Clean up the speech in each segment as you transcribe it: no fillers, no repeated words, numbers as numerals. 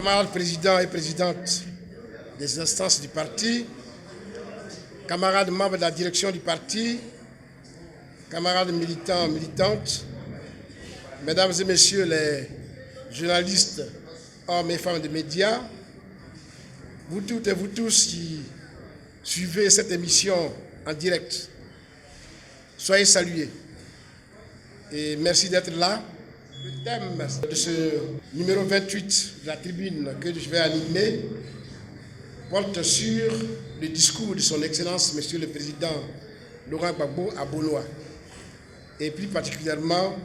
camarades présidents et présidentes des instances du parti, camarades membres de la direction du parti, camarades militants, militantes, mesdames et messieurs les journalistes, hommes et femmes des médias, vous toutes et vous tous qui suivez cette émission en direct, soyez salués et merci d'être là. Le thème de ce numéro 28 de la tribune que je vais animer porte sur le discours de son Excellence, Monsieur le Président Laurent Gbagbo à Bonoa, et plus particulièrement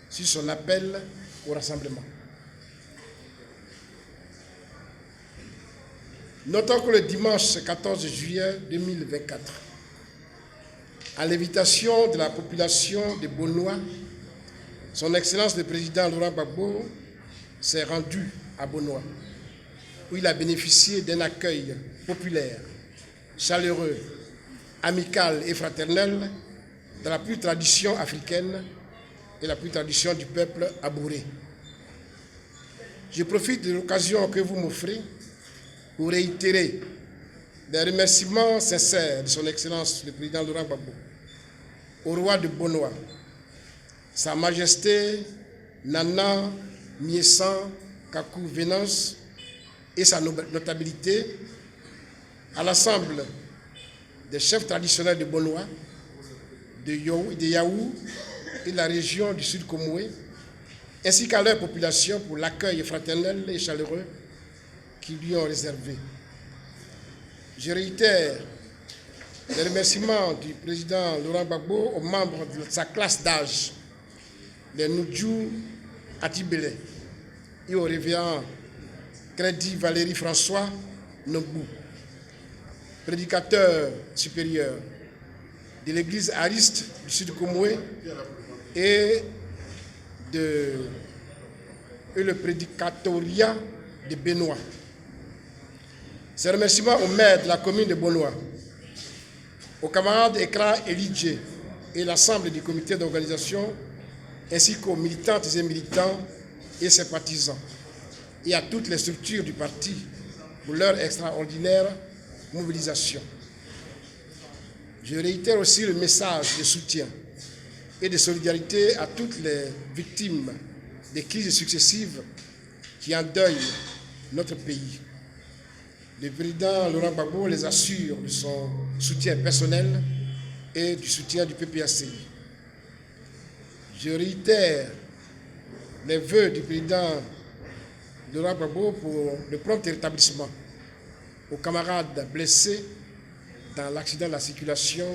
sur son appel au rassemblement. Notons que le dimanche 14 juillet 2024, à l'invitation de la population de Bonoa, son Excellence le Président Laurent Gbagbo s'est rendu à Bonoa, où il a bénéficié d'un accueil populaire, chaleureux, amical et fraternel dans la pure tradition africaine et la pure tradition du peuple abouré. Je profite de l'occasion que vous m'offrez pour réitérer des remerciements sincères de son Excellence le Président Laurent Gbagbo au roi de Bonoa, Sa Majesté Nana Miesan Kakou Venance et sa notabilité, à l'ensemble des chefs traditionnels de Bonoa, de Yaou et de la région du Sud Comoé, ainsi qu'à leur population pour l'accueil fraternel et chaleureux qu'ils lui ont réservé. Je réitère les remerciements du président Laurent Gbagbo aux membres de sa classe d'âge, les Noudjou Atibele, et au révérend Crédit Valérie François Nobou, prédicateur supérieur de l'église Ariste du Sud Comoé et le prédicatoriat de Benoît. Ces remerciements aux maires de la commune de Bonoa, aux camarades Ekra Elidje et l'ensemble du comité d'organisation, ainsi qu'aux militantes et militants et ses partisans, et à toutes les structures du parti pour leur extraordinaire mobilisation. Je réitère aussi le message de soutien et de solidarité à toutes les victimes des crises successives qui endeuillent notre pays. Le président Laurent Gbagbo les assure de son soutien personnel et du soutien du PPACI. Je réitère les vœux du président Laurent Gbagbo pour le prompt rétablissement aux camarades blessés dans l'accident de la circulation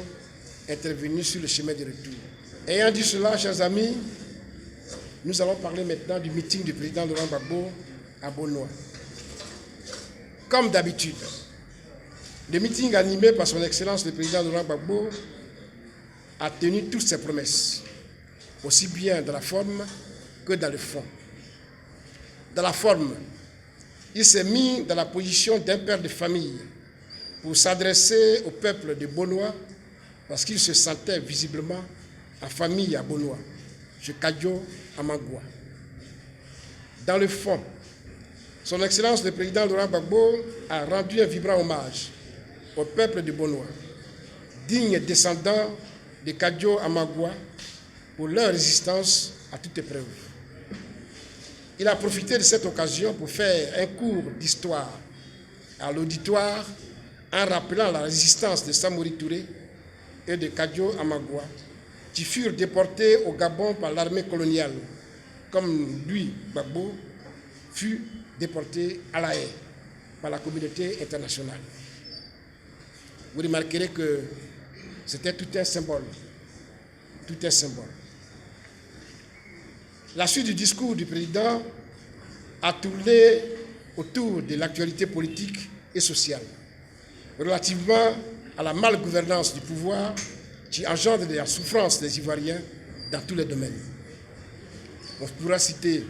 intervenu sur le chemin de retour. Ayant dit cela, chers amis, nous allons parler maintenant du meeting du président Laurent Gbagbo à Bonoa. Comme d'habitude, le meeting animé par son Excellence le président Laurent Gbagbo a tenu toutes ses promesses, aussi bien dans la forme que dans le fond. Dans la forme, il s'est mis dans la position d'un père de famille pour s'adresser au peuple de Bonoa parce qu'il se sentait visiblement en famille à Bonoa, chez Kadjo Amagua. Dans le fond, son Excellence le Président Laurent Gbagbo a rendu un vibrant hommage au peuple de Bonoa, digne descendant de Kadjo Amagua, pour leur résistance à toute épreuve. Il a profité de cette occasion pour faire un cours d'histoire à l'auditoire en rappelant la résistance de Samori Touré et de Kadjo Amagua, qui furent déportés au Gabon par l'armée coloniale, comme lui, Gbagbo, fut déporté à La Haye par la communauté internationale. Vous remarquerez que c'était tout un symbole. Tout un symbole. La suite du discours du président a tourné autour de l'actualité politique et sociale, relativement à la malgouvernance du pouvoir qui engendre la souffrance des Ivoiriens dans tous les domaines. On pourra citer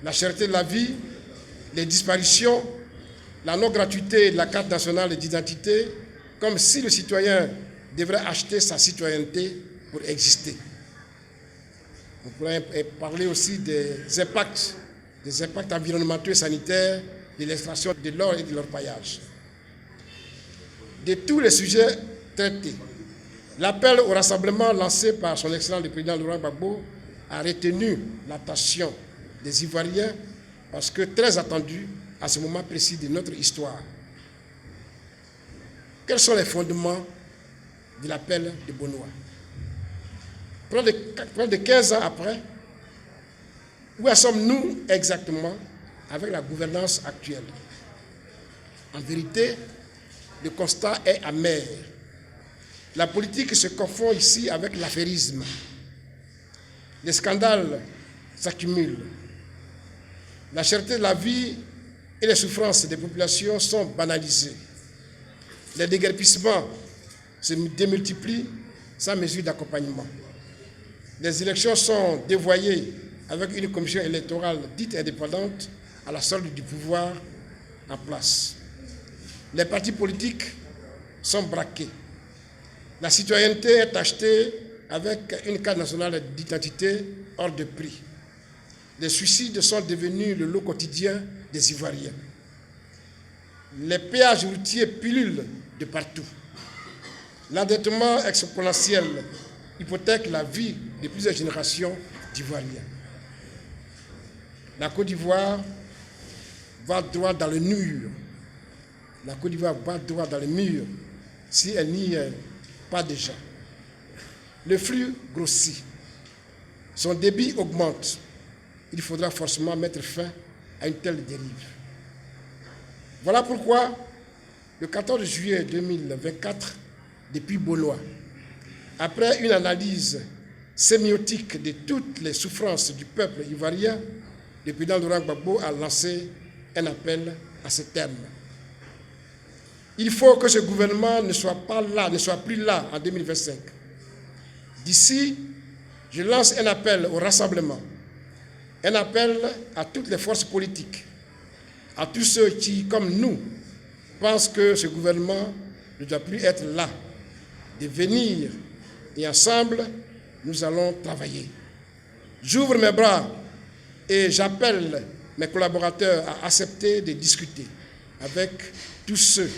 la cherté de la vie, les disparitions, la non-gratuité de la carte nationale d'identité, comme si le citoyen devrait acheter sa citoyenneté pour exister. On pourrait parler aussi des impacts des impacts environnementaux et sanitaires de l'extraction de l'or et de l'orpaillage. De tous les sujets traités, l'appel au rassemblement lancé par son Excellence le Président Laurent Gbagbo a retenu l'attention des Ivoiriens parce que très attendu à ce moment précis de notre histoire. Quels sont les fondements de l'appel de Bonoa? Près de 15 ans après, où en sommes-nous exactement avec la gouvernance actuelle? En vérité, le constat est amer. La politique se confond ici avec l'affairisme. Les scandales s'accumulent. La cherté de la vie et les souffrances des populations sont banalisées. Les déguerpissements se démultiplient sans mesure d'accompagnement. Les élections sont dévoyées avec une commission électorale dite indépendante à la solde du pouvoir en place. Les partis politiques sont braqués. La citoyenneté est achetée avec une carte nationale d'identité hors de prix. Les suicides sont devenus le lot quotidien des Ivoiriens. Les péages routiers pullulent de partout. L'endettement exponentiel hypothèque la vie de plusieurs générations d'Ivoiriens. La Côte d'Ivoire va droit dans le mur. La Côte d'Ivoire va droit dans le mur si elle n'y est pas déjà. Le flux grossit. Son débit augmente. Il faudra forcément mettre fin à une telle dérive. Voilà pourquoi, le 14 juillet 2024, depuis Bonoa, après une analyse sémiotique de toutes les souffrances du peuple ivoirien, le président Laurent Gbagbo a lancé un appel à ce terme. Il faut que ce gouvernement ne soit plus là en 2025. D'ici, je lance un appel au rassemblement, un appel à toutes les forces politiques, à tous ceux qui, comme nous, pensent que ce gouvernement ne doit plus être là, de venir et ensemble, nous allons travailler. J'ouvre mes bras et j'appelle mes collaborateurs à accepter de discuter avec tous ceux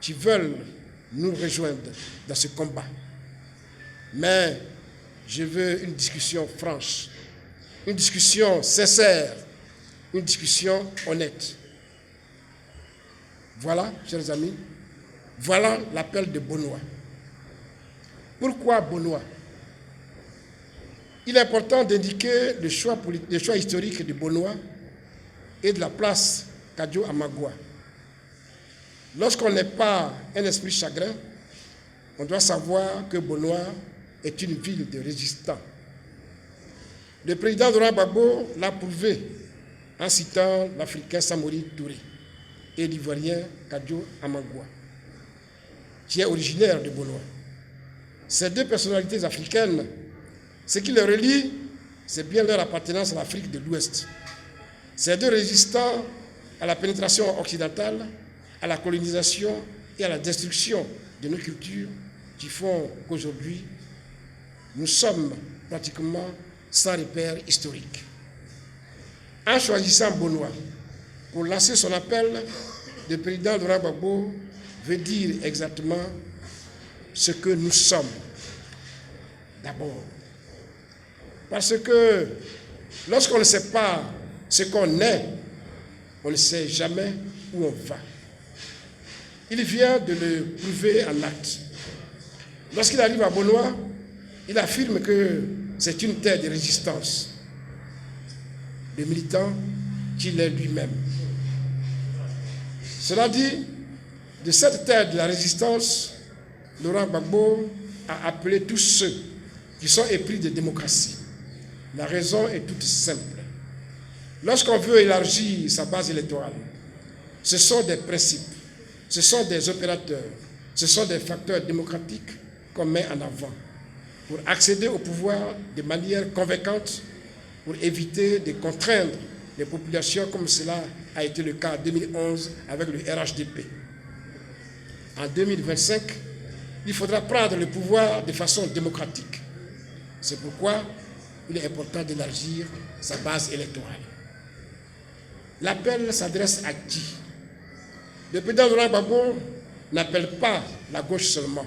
qui veulent nous rejoindre dans ce combat. Mais je veux une discussion franche, une discussion sincère, une discussion honnête. Voilà, chers amis, voilà l'appel de Bonoa. Pourquoi Bonoa? Il est important d'indiquer le choix historique de Bonoa et de la place Kadiou Amagua. Lorsqu'on n'est pas un esprit chagrin, on doit savoir que Bonoa est une ville de résistants. Le président Laurent Gbagbo l'a prouvé en citant l'Africain Samori Touré et l'Ivoirien Kadiou Amagua, qui est originaire de Bonoa. Ces deux personnalités africaines, ce qui les relie, c'est bien leur appartenance à l'Afrique de l'Ouest. Ces deux résistants à la pénétration occidentale, à la colonisation et à la destruction de nos cultures qui font qu'aujourd'hui, nous sommes pratiquement sans repère historique. En choisissant Bonoa pour lancer son appel, le président Laurent Gbagbo veut dire exactement ce que nous sommes. D'abord, parce que lorsqu'on ne sait pas ce qu'on est, on ne sait jamais où on va. Il vient de le prouver en acte. Lorsqu'il arrive à Bonoa, il affirme que c'est une terre de résistance. Le militant qu'il est lui-même. Cela dit, de cette terre de la résistance, Laurent Gbagbo a appelé tous ceux qui sont épris de démocratie. La raison est toute simple. Lorsqu'on veut élargir sa base électorale, ce sont des principes, ce sont des opérateurs, ce sont des facteurs démocratiques qu'on met en avant pour accéder au pouvoir de manière convaincante, pour éviter de contraindre les populations comme cela a été le cas en 2011 avec le RHDP. En 2025, il faudra prendre le pouvoir de façon démocratique. C'est pourquoi il est important d'élargir sa base électorale. L'appel s'adresse à qui? Le président Laurent Gbagbo n'appelle pas la gauche seulement.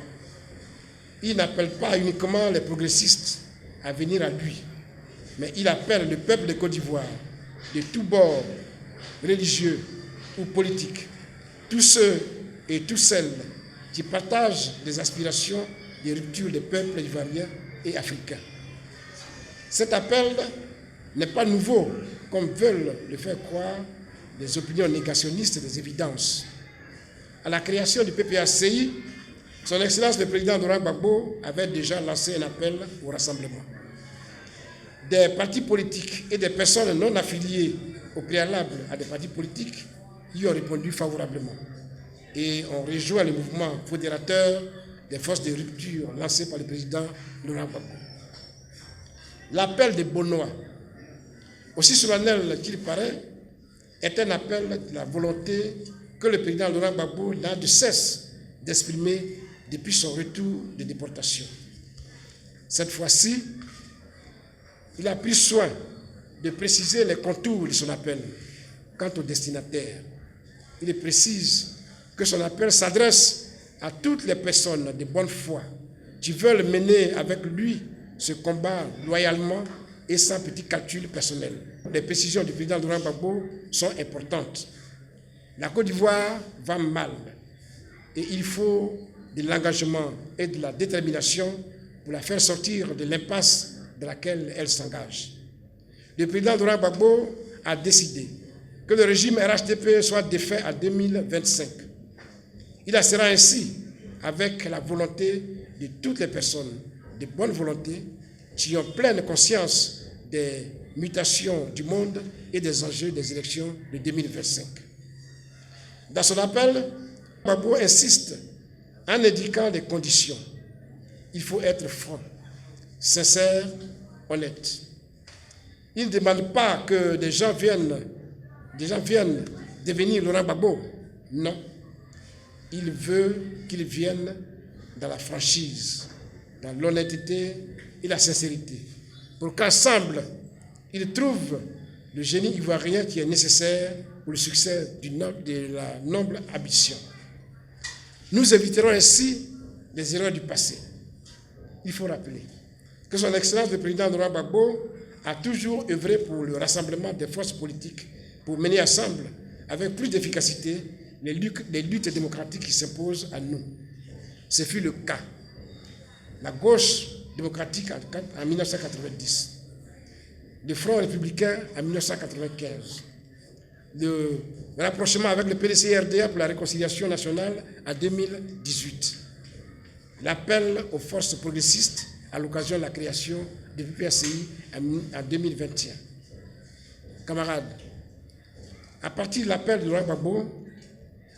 Il n'appelle pas uniquement les progressistes à venir à lui, mais il appelle le peuple de Côte d'Ivoire, de tous bords, religieux ou politiques, tous ceux et toutes celles qui partagent les aspirations de rupture des peuples ivoiriens et africains. Cet appel n'est pas nouveau, comme veulent le faire croire les opinions négationnistes des évidences. À la création du PPACI, son Excellence le président Laurent Gbagbo avait déjà lancé un appel au rassemblement. Des partis politiques et des personnes non affiliées au préalable à des partis politiques y ont répondu favorablement. Et on rejoint le mouvement fédérateur des forces de rupture lancé par le président Laurent Gbagbo. L'appel des Bonois, aussi solennel qu'il paraît, est un appel de la volonté que le président Laurent Gbagbo n'a de cesse d'exprimer depuis son retour de déportation. Cette fois-ci, il a pris soin de préciser les contours de son appel quant au destinataire. Il précise que son appel s'adresse à toutes les personnes de bonne foi qui veulent mener avec lui ce combat loyalement et sans petit calcul personnel. Les précisions du président Laurent Gbagbo sont importantes. La Côte d'Ivoire va mal et il faut de l'engagement et de la détermination pour la faire sortir de l'impasse dans laquelle elle s'engage. Le président Laurent Gbagbo a décidé que le régime RHDP soit défait en 2025. Il sera ainsi avec la volonté de toutes les personnes de bonne volonté qui ont pleine conscience des mutations du monde et des enjeux des élections de 2025. Dans son appel, Gbagbo insiste en indiquant les conditions. Il faut être franc, sincère, honnête. Il ne demande pas que des gens viennent devenir Laurent Gbagbo. Non. Il veut qu'ils viennent dans la franchise, dans l'honnêteté et la sincérité, pour qu'ensemble, ils trouvent le génie ivoirien qui est nécessaire pour le succès de la noble ambition. Nous éviterons ainsi les erreurs du passé. Il faut rappeler que son Excellence le président Laurent Gbagbo a toujours œuvré pour le rassemblement des forces politiques pour mener ensemble, avec plus d'efficacité, les luttes démocratiques qui s'imposent à nous. Ce fut le cas. La gauche démocratique en 1990, le Front républicain en 1995, le rapprochement avec le PDC-RDA pour la réconciliation nationale en 2018, l'appel aux forces progressistes à l'occasion de la création du PPACI en 2021. Camarades, à partir de l'appel de Laurent Gbagbo,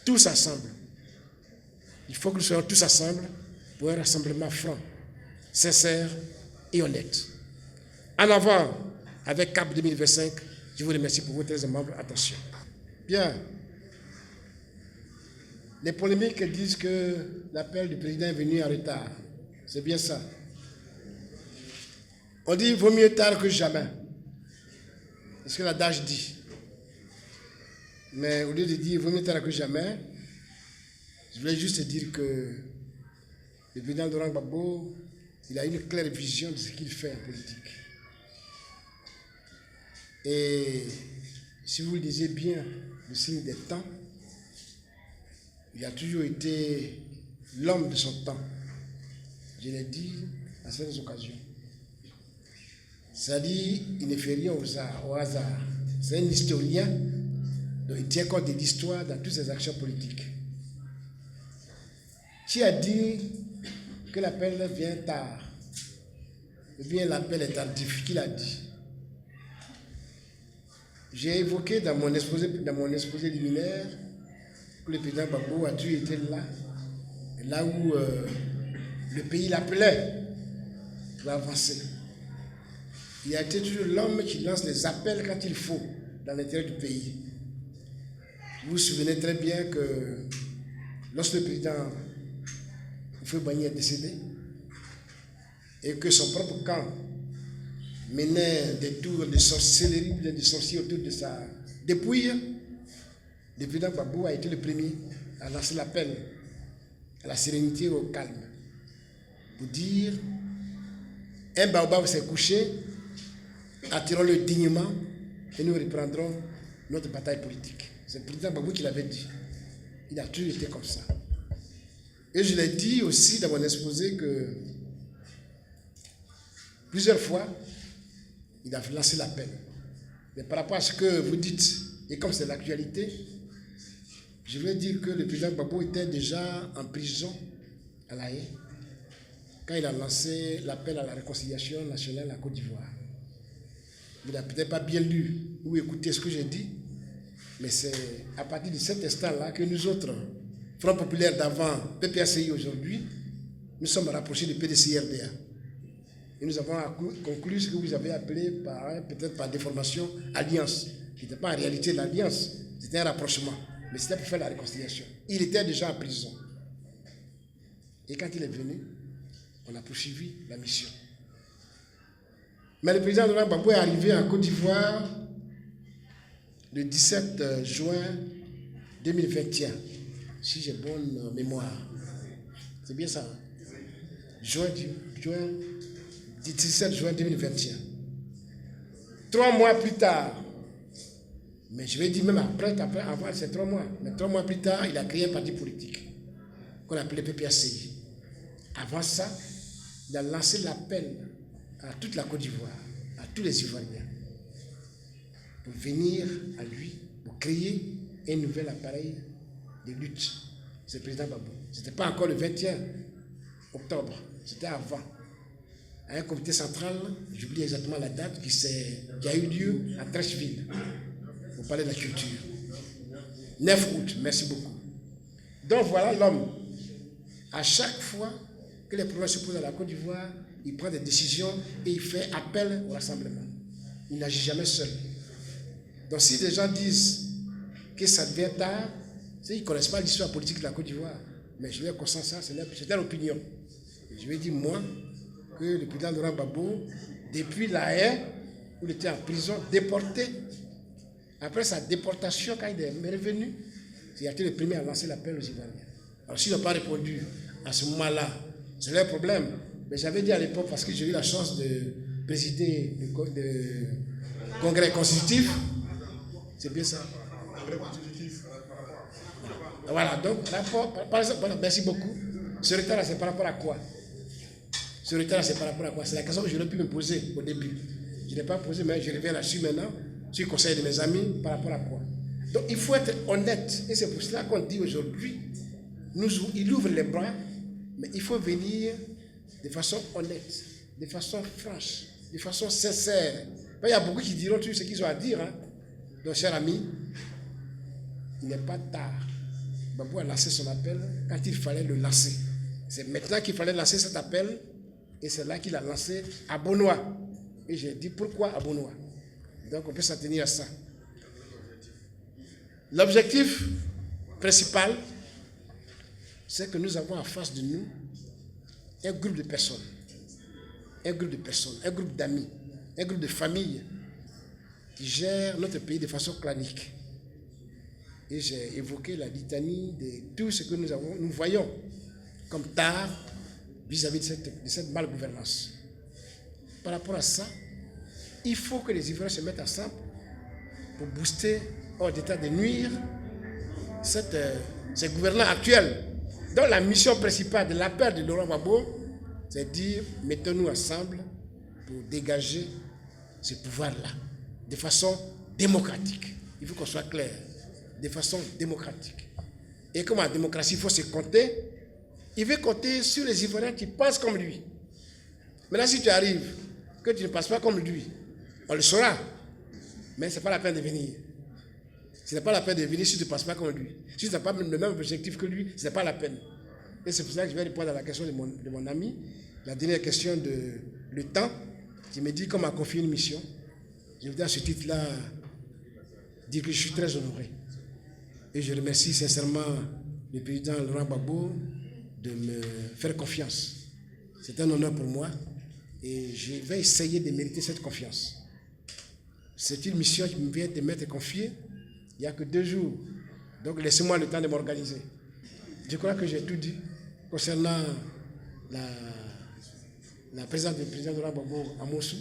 tous ensemble, il faut que nous soyons tous ensemble pour un rassemblement franc, sincère et honnête. En avant, avec CAP 2025, je vous remercie pour votre aimable attention. Bien. Les polémiques disent que l'appel du président est venu en retard. C'est bien ça. On dit vaut mieux tard que jamais. C'est ce que l'adage dit. Mais au lieu de dire vaut mieux tard que jamais, je voulais juste dire que le président Laurent Gbagbo, il a une claire vision de ce qu'il fait en politique. Et si vous lisez bien le signe des temps, il a toujours été l'homme de son temps. Je l'ai dit à certaines occasions. C'est-à-dire, il ne fait rien au hasard. C'est un historien, donc il tient compte de l'histoire dans toutes ses actions politiques. Qui a dit que l'appel vient tard? Ou bien l'appel est tardif? Qui l'a dit? J'ai évoqué dans mon exposé liminaire que le président Gbagbo a toujours été là où le pays l'appelait pour avancer. Il a été toujours l'homme qui lance les appels quand il faut dans l'intérêt du pays. Vous vous souvenez très bien que lorsque le président Houphouët-Boigny est décédé et que son propre camp menait des tours de sorcellerie, de sorciers autour de Depuis, le président Gbagbo a été le premier à lancer l'appel à la sérénité et au calme. Pour dire, un baobab s'est couché, attirons-le dignement et nous reprendrons notre bataille politique. C'est le président Gbagbo qui l'avait dit. Il a toujours été comme ça. Et je l'ai dit aussi dans mon exposé que plusieurs fois, il a lancé l'appel. Mais par rapport à ce que vous dites, et comme c'est l'actualité, je veux dire que le président Gbagbo était déjà en prison à La Haye quand il a lancé l'appel à la réconciliation nationale en Côte d'Ivoire. Il n'a peut-être pas bien lu ou écouté ce que j'ai dit, mais c'est à partir de cet instant-là que nous autres, Front Populaire d'avant, PPACI aujourd'hui, nous sommes rapprochés du PDCI-RDA. Et nous avons conclu ce que vous avez appelé, peut-être par déformation, alliance. Qui n'était pas en réalité l'alliance, c'était un rapprochement. Mais c'était pour faire la réconciliation. Il était déjà en prison. Et quand il est venu, on a poursuivi la mission. Mais le président Laurent Gbagbo est arrivé en Côte d'Ivoire le 17 juin 2021, si j'ai bonne mémoire. C'est bien ça, hein? 17 juin 2021. 3 mois plus tard, mais je vais dire même avant ces 3 mois, mais 3 mois plus tard, il a créé un parti politique qu'on appelait PPACI. Avant ça, il a lancé l'appel à toute la Côte d'Ivoire, à tous les Ivoiriens, pour venir à lui, pour créer un nouvel appareil de lutte. C'est le président Gbagbo. Ce n'était pas encore le 21 octobre, c'était avant. À un comité central, j'oublie exactement la date, qui a eu lieu à Trècheville, pour parler de la culture. 9 août, merci beaucoup. Donc voilà l'homme. À chaque fois que les problèmes se posent à la Côte d'Ivoire, il prend des décisions et il fait appel au rassemblement. Il n'agit jamais seul. Donc si les gens disent que ça devient tard, ils ne connaissent pas l'histoire politique de la Côte d'Ivoire. Mais je leur constate ça, c'est leur opinion. Et je vais dire, moi, que le président Laurent Gbagbo, depuis La Haye, où il était en prison, déporté, après sa déportation, quand il est revenu, il a été le premier à lancer l'appel aux Ivoiriens. Alors s'ils n'ont pas répondu à ce moment-là, c'est leur problème. Mais j'avais dit à l'époque, parce que j'ai eu la chance de présider le congrès constitutif, c'est bien ça. Voilà, donc, par exemple, merci beaucoup. Ce retard-là, c'est par rapport à quoi? Ce retard-là, c'est par rapport à quoi? C'est la question que j'aurais pu me poser au début. Je ne l'ai pas posée, mais je reviens là-dessus maintenant, sur le conseil de mes amis, par rapport à quoi? Donc, il faut être honnête. Et c'est pour cela qu'on dit aujourd'hui, il ouvre les bras, mais il faut venir de façon honnête, de façon franche, de façon sincère. Il y a beaucoup qui diront tout ce qu'ils ont à dire. Hein. Donc, cher ami, il n'est pas tard. Gbagbo a lancé son appel quand il fallait le lancer. C'est maintenant qu'il fallait lancer cet appel, et c'est là qu'il a lancé à Bonoa. Et j'ai dit pourquoi à Bonoa. Donc on peut s'en tenir à ça. L'objectif principal, c'est que nous avons en face de nous un groupe de personnes, un groupe d'amis, un groupe de familles qui gèrent notre pays de façon clanique. Et j'ai évoqué la litanie de tout ce que nous voyons comme tard vis-à-vis de cette malgouvernance. Par rapport à ça, il faut que les Ivoiriens se mettent ensemble pour booster, hors d'état de nuire, ces gouvernants actuels. Donc la mission principale de l'appel de Laurent Gbagbo, c'est de dire, mettons-nous ensemble pour dégager ce pouvoir-là, de façon démocratique. Il faut qu'on soit clair, de façon démocratique. Et comme en démocratie, il faut se compter, il veut compter sur les Ivoiriens qui pensent comme lui. Maintenant, si tu arrives, que tu ne penses pas comme lui, on le saura, mais ce n'est pas la peine de venir. Ce n'est pas la peine de venir si tu ne penses pas comme lui. Si tu n'as pas le même objectif que lui, ce n'est pas la peine. Et c'est pour ça que je vais répondre à la question de mon ami, la dernière question de le temps, qui me dit qu'on m'a confié une mission. Je voudrais à ce titre-là dire que je suis très honoré. Et je remercie sincèrement le président Laurent Gbagbo de me faire confiance. C'est un honneur pour moi et je vais essayer de mériter cette confiance. C'est une mission qui me vient de m'être confiée Il n'y a que 2 jours. Donc laissez-moi le temps de m'organiser. Je crois que j'ai tout dit concernant la présence du président Laurent Gbagbo à Mossou,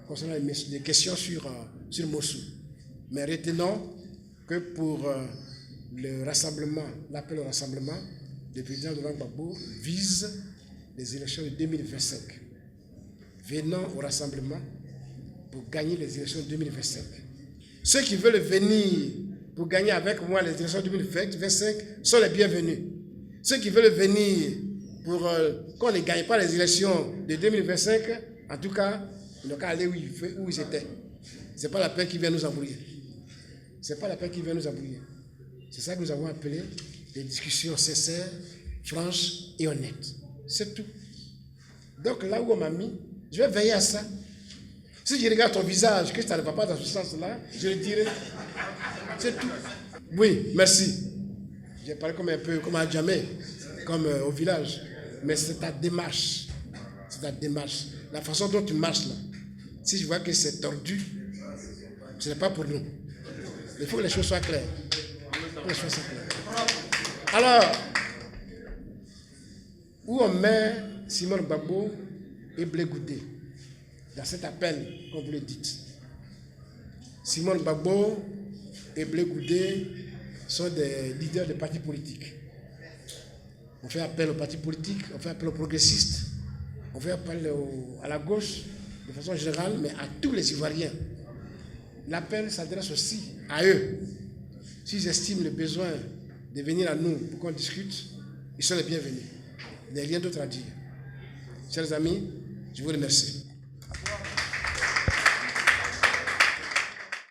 concernant les questions sur Mossou. Mais retenons que pour le rassemblement, l'appel au rassemblement, le président Laurent Gbagbo vise les élections de 2025. Venons au rassemblement pour gagner les élections de 2025. Ceux qui veulent venir pour gagner avec moi les élections de 2025 sont les bienvenus. Ceux qui veulent venir pour qu'on ne gagne pas les élections de 2025, en tout cas, ils n'ont qu'à aller où ils étaient. Ce n'est pas la peine qu'ils viennent nous embrouiller. Ce n'est pas la peine qu'ils viennent nous embrouiller. C'est ça que nous avons appelé des discussions sincères, franches et honnêtes. C'est tout. Donc là où on m'a mis, je vais veiller à ça. Si je regarde ton visage, que ça ne va pas dans ce sens-là, je le dirai. C'est tout. Oui, merci. J'ai parlé comme un peu, comme à Djamé, comme au village. Mais c'est ta démarche. C'est ta démarche. La façon dont tu marches là. Si je vois que c'est tordu, ce n'est pas pour nous. Il faut que les choses soient claires. Les choses soient claires. Alors, où on met Simone Gbagbo et Blé Goudé dans cet appel, comme vous le dites. Simone Gbagbo et Blé Goudé sont des leaders de partis politiques. On fait appel aux partis politiques, on fait appel aux progressistes, on fait appel à la gauche de façon générale, mais à tous les Ivoiriens. L'appel s'adresse aussi à eux. S'ils estiment le besoin de venir à nous pour qu'on discute, ils sont les bienvenus. Il n'y a rien d'autre à dire. Chers amis, je vous remercie.